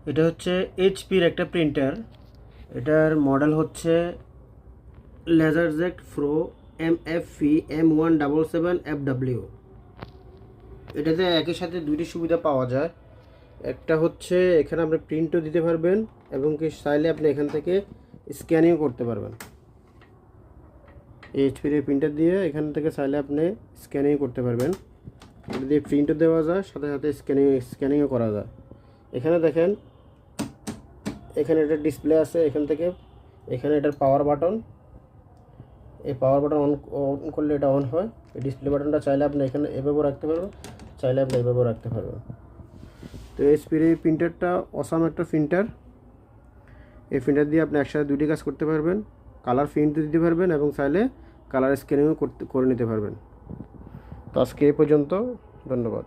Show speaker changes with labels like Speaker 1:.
Speaker 1: এটা হচ্ছে এইচপির একটা প্রিন্টার। এটার মডেল হচ্ছে লেজারজেট প্রো MFV M177FW। এটাতে একই সাথে দুইটি সুবিধা পাওয়া যায়। একটা হচ্ছে এখানে আপনি প্রিন্টও দিতে পারবেন এবং কি চাইলে আপনি এখান থেকে স্ক্যানিং করতে পারবেন। এইচপির এই প্রিন্টার দিয়ে এখান থেকে চাইলে আপনি স্ক্যানিং করতে পারবেন। এটা দিয়ে প্রিন্টও দেওয়া যায়, সাথে সাথে স্ক্যানিংও করা যায়। এখানে দেখেন, এখানে একটা ডিসপ্লে আছে। এখান থেকে এখানে এটার পাওয়ার বাটন, এই পাওয়ার বাটন অন করলে এটা অন হয়। এই ডিসপ্লে বাটনটা চাইলে আপনি এখানে এভাবেও রাখতে পারবেন, চাইলে আপনি এভাবেও রাখতে পারবেন। তো এইচপির এই প্রিন্টারটা অসাম একটা প্রিন্টার। এই প্রিন্টার দিয়ে আপনি একসাথে দুটি কাজ করতে পারবেন, কালার প্রিন্ট দিতে পারবেন এবং চাইলে কালার স্ক্যানিংও করে নিতে পারবেন। তো আজকে এই পর্যন্ত, ধন্যবাদ।